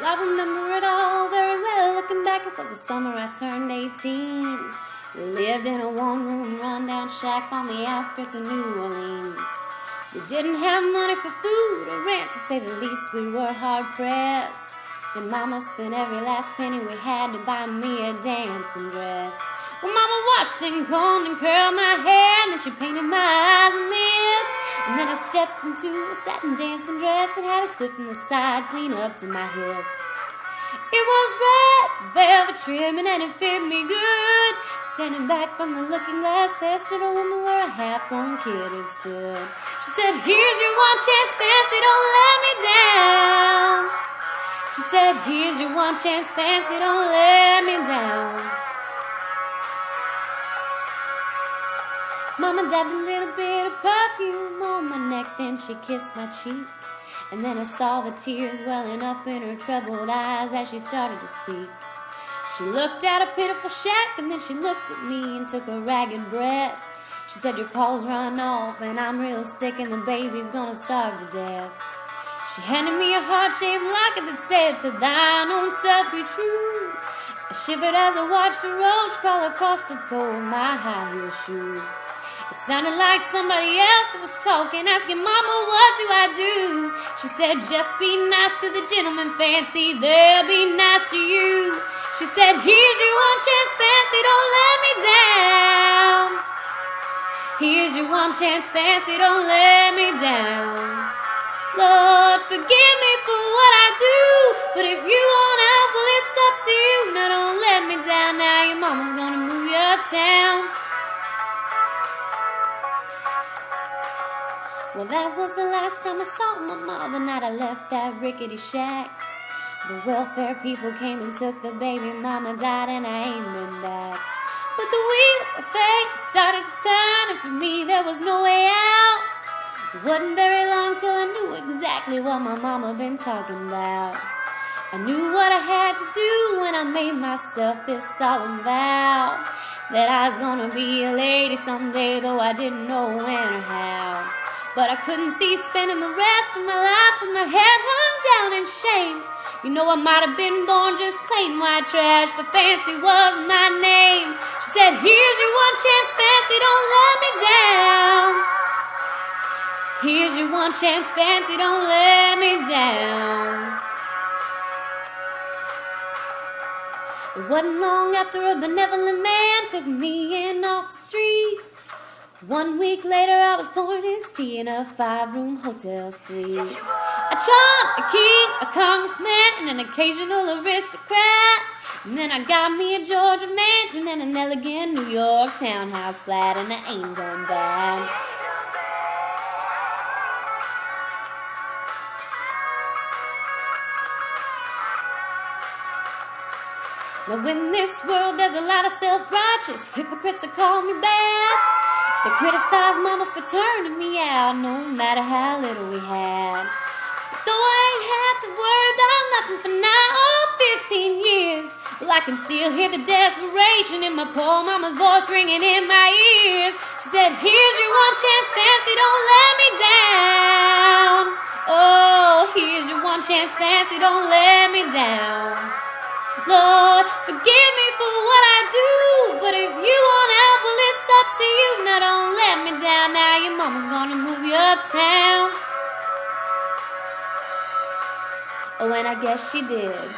I remember it all very well. Looking back, it was the summer I turned 18. We lived in a one-room rundown shack on the outskirts of New Orleans. We didn't have money for food or rent, to say the least. We were hard-pressed. And Mama spent every last penny we had to buy me a dancing dress. Well, Mama washed and combed and curled my hair, and then she painted my eyes and lips. And then I stepped into a satin dancing dress that had a split from the side clean up to my hip. It was red velvet trimming and it fit me good. Standing back from the looking glass, there stood a woman where a half-grown kid had stood. She said, "Here's your one chance, fancy, don't let me down." She said, "Here's your one chance, fancy, don't let me down." Mama dabbed a little bit of perfume on my neck, then she kissed my cheek. And then I saw the tears welling up in her troubled eyes as she started to speak. She looked at a pitiful shack, and then she looked at me and took a ragged breath. She said, "Your call's run off, and I'm real sick, and the baby's gonna starve to death." She handed me a heart-shaped locket that said, "To thine own self be true." I shivered as I watched the roach crawl across the toe of my high-heel shoe. It sounded like somebody else was talking, asking, "Mama, what do I do?" She said, "Just be nice to the gentleman, fancy, they'll be nice to you." She said, "Here's your one chance, fancy, don't let me down. Here's your one chance, fancy, don't let me down. Lord, forgive me for what I do, but if you want help, well, it's up to you. Now don't let me down, now your mama's gonna move your town." Well, that was the last time I saw my mom, the night I left that rickety shack. The welfare people came and took the baby, Mama died, and I ain't been back. But the wheels of fate started to turn, and for me there was no way out. It wasn't very long till I knew exactly what my mama been talking about. I knew what I had to do when I made myself this solemn vow, that I was gonna be a lady someday, though I didn't know when or how. But I couldn't see spending the rest of my life with my head hung down in shame. You know, I might have been born just plain white trash, but fancy was my name. She said, "Here's your one chance, fancy, don't let me down. Here's your one chance, fancy, don't let me down." It wasn't long after a benevolent man took me in off the streets. 1 week later, I was pouring his tea in a 5-room hotel suite. A charm, a king, a congressman, and an occasional aristocrat. And then I got me a Georgia mansion and an elegant New York townhouse flat, and I ain't going back. Now in this world there's a lot of self-righteous hypocrites that call me bad. They criticize Mama for turning me out, no matter how little we had. But though I ain't had to worry about nothing for now, 15 years, well, I can still hear the desperation in my poor mama's voice ringing in my ears. She said, "Here's your one chance, fancy, don't let me down. Oh, here's your one chance, fancy, don't let me down. Lord, forgive me for what I do, but if you want help, well, it's up to you. Now don't let me down, now your mama's gonna move your town." Oh, and I guess she did.